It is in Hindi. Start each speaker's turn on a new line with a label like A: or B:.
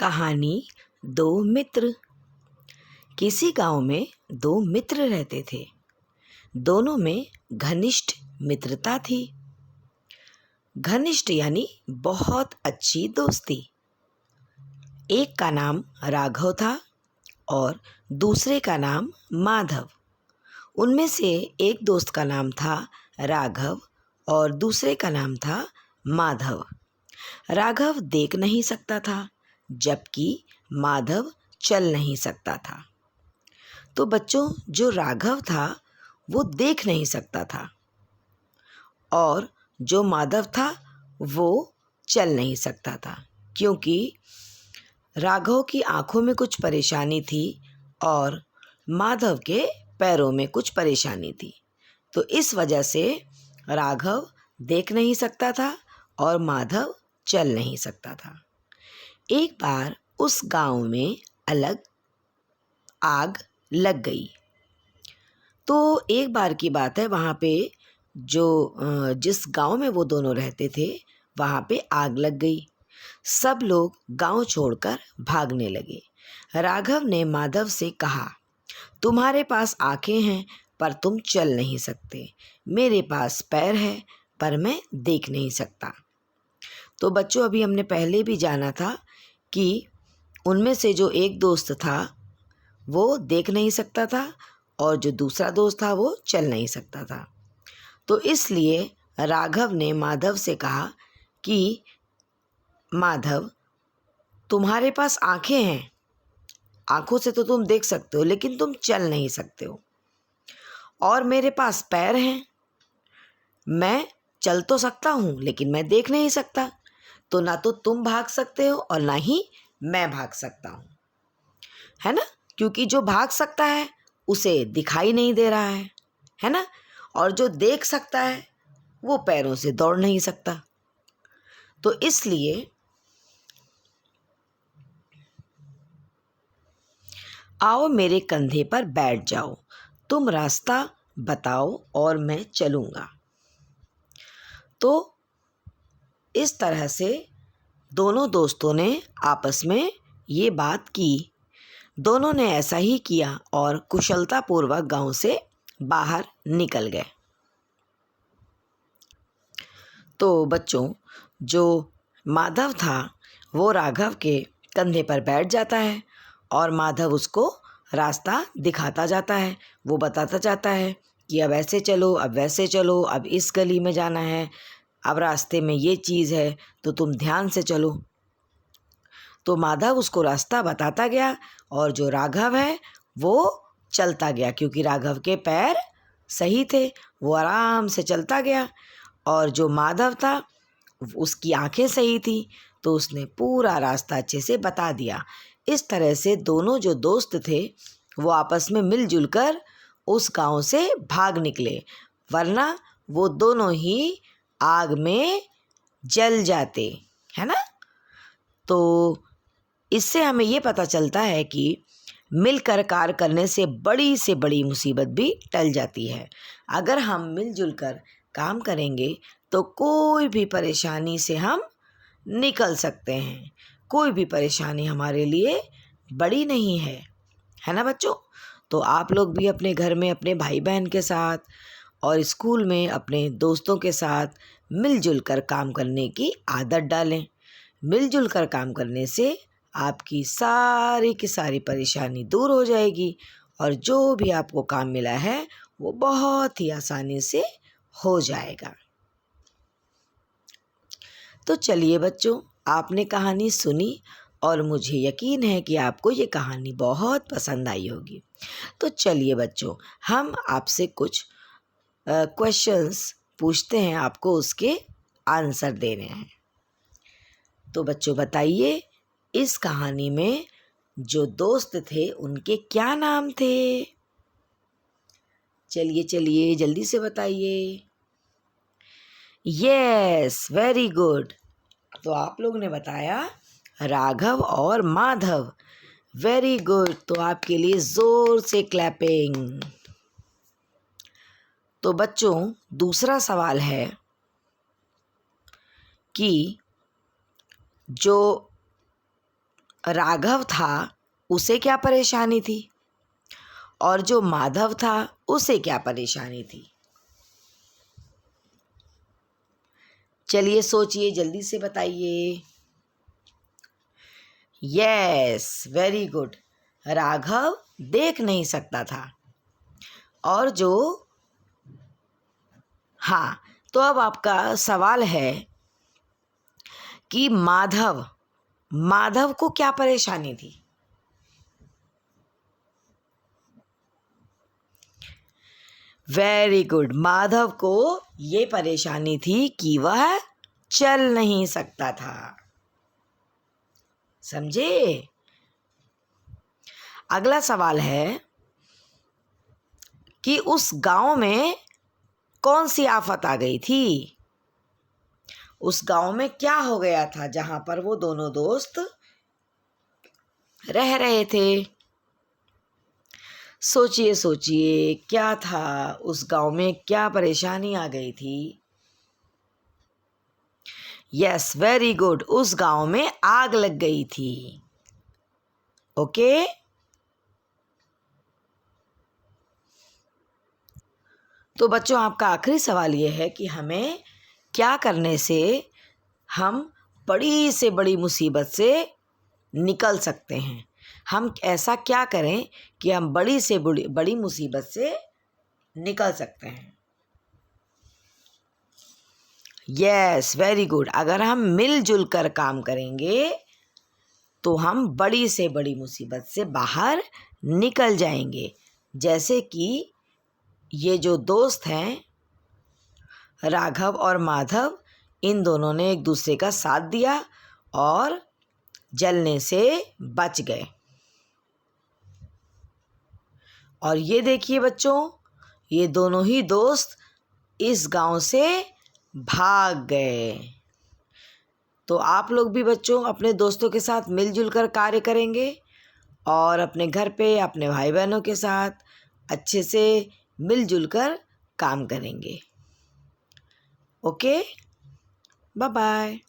A: कहानी दो मित्र। किसी गांव में दो मित्र रहते थे। दोनों में घनिष्ठ मित्रता थी। घनिष्ठ यानी बहुत अच्छी दोस्ती। एक का नाम राघव था और दूसरे का नाम माधव। उनमें से एक दोस्त का नाम था राघव और दूसरे का नाम था माधव। राघव देख नहीं सकता था, जबकि माधव चल नहीं सकता था। तो बच्चों, जो राघव था वो देख नहीं सकता था और जो माधव था वो चल नहीं सकता था, क्योंकि राघव की आंखों में कुछ परेशानी थी और माधव के पैरों में कुछ परेशानी थी। तो इस वजह से राघव देख नहीं सकता था और माधव चल नहीं सकता था। एक बार उस गांव में अलग आग लग गई। तो एक बार की बात है, वहाँ पे जिस गांव में वो दोनों रहते थे वहाँ पे आग लग गई। सब लोग गांव छोड़कर भागने लगे। राघव ने माधव से कहा, तुम्हारे पास आंखें हैं पर तुम चल नहीं सकते। मेरे पास पैर है पर मैं देख नहीं सकता। तो बच्चों, अभी हमने पहले भी जाना था कि उनमें से जो एक दोस्त था वो देख नहीं सकता था और जो दूसरा दोस्त था वो चल नहीं सकता था। तो इसलिए राघव ने माधव से कहा कि माधव, तुम्हारे पास आंखें हैं, आंखों से तो तुम देख सकते हो लेकिन तुम चल नहीं सकते हो, और मेरे पास पैर हैं, मैं चल तो सकता हूँ लेकिन मैं देख नहीं सकता। तो ना तो तुम भाग सकते हो और ना ही मैं भाग सकता हूँ, है ना? क्योंकि जो भाग सकता है उसे दिखाई नहीं दे रहा है ना? और जो देख सकता है वो पैरों से दौड़ नहीं सकता। तो इसलिए आओ मेरे कंधे पर बैठ जाओ, तुम रास्ता बताओ और मैं चलूँगा। तो इस तरह से दोनों दोस्तों ने आपस में ये बात की। दोनों ने ऐसा ही किया और कुशलतापूर्वक गांव से बाहर निकल गए। तो बच्चों, जो माधव था वो राघव के कंधे पर बैठ जाता है और माधव उसको रास्ता दिखाता जाता है। वो बताता जाता है कि अब ऐसे चलो, अब वैसे चलो, अब इस गली में जाना है, अब रास्ते में ये चीज़ है तो तुम ध्यान से चलो। तो माधव उसको रास्ता बताता गया और जो राघव है वो चलता गया, क्योंकि राघव के पैर सही थे, वो आराम से चलता गया। और जो माधव था उसकी आंखें सही थी, तो उसने पूरा रास्ता अच्छे से बता दिया। इस तरह से दोनों जो दोस्त थे वो आपस में मिलजुल कर उस गांव से भाग निकले, वरना वो दोनों ही आग में जल जाते, है ना? तो इससे हमें ये पता चलता है कि मिलकर कार्य करने से बड़ी मुसीबत भी टल जाती है। अगर हम मिलजुल कर काम करेंगे तो कोई भी परेशानी से हम निकल सकते हैं। कोई भी परेशानी हमारे लिए बड़ी नहीं है ना बच्चों? तो आप लोग भी अपने घर में अपने भाई बहन के साथ और स्कूल में अपने दोस्तों के साथ मिलजुल कर काम करने की आदत डालें। मिलजुल कर काम करने से आपकी सारी की सारी परेशानी दूर हो जाएगी और जो भी आपको काम मिला है वो बहुत ही आसानी से हो जाएगा। तो चलिए बच्चों, आपने कहानी सुनी और मुझे यकीन है कि आपको ये कहानी बहुत पसंद आई होगी। तो चलिए बच्चों, हम आपसे कुछ क्वेश्चंस पूछते हैं, आपको उसके आंसर देने हैं। तो बच्चों बताइए, इस कहानी में जो दोस्त थे उनके क्या नाम थे? चलिए चलिए जल्दी से बताइए। Yes, very good. तो आप लोग ने बताया राघव और माधव। Very good. तो आपके लिए जोर से क्लैपिंग। तो बच्चों, दूसरा सवाल है कि जो राघव था उसे क्या परेशानी थी और जो माधव था उसे क्या परेशानी थी? चलिए सोचिए, जल्दी से बताइए। Yes, very good. राघव देख नहीं सकता था और जो हाँ, तो अब आपका सवाल है कि माधव को क्या परेशानी थी? Very good. माधव को ये परेशानी थी कि वह चल नहीं सकता था। समझे? अगला सवाल है कि उस गांव में कौन सी आफत आ गई थी? उस गांव में क्या हो गया था जहां पर वो दोनों दोस्त रह रहे थे? सोचिए सोचिए, क्या था उस गांव में, क्या परेशानी आ गई थी? Yes, very good. उस गांव में आग लग गई थी। ओके, तो बच्चों आपका आखिरी सवाल ये है कि हमें क्या करने से हम बड़ी से बड़ी मुसीबत से निकल सकते हैं? हम ऐसा क्या करें कि हम बड़ी से बड़ी मुसीबत से निकल सकते हैं? Yes, very good. अगर हम मिलजुल कर काम करेंगे तो हम बड़ी से बड़ी मुसीबत से बाहर निकल जाएंगे। जैसे कि ये जो दोस्त हैं राघव और माधव, इन दोनों ने एक दूसरे का साथ दिया और जलने से बच गए। और ये देखिए बच्चों, ये दोनों ही दोस्त इस गांव से भाग गए। तो आप लोग भी बच्चों अपने दोस्तों के साथ मिलजुल कर कार्य करेंगे और अपने घर पे अपने भाई बहनों के साथ अच्छे से मिलजुल कर काम करेंगे। Okay, bye bye.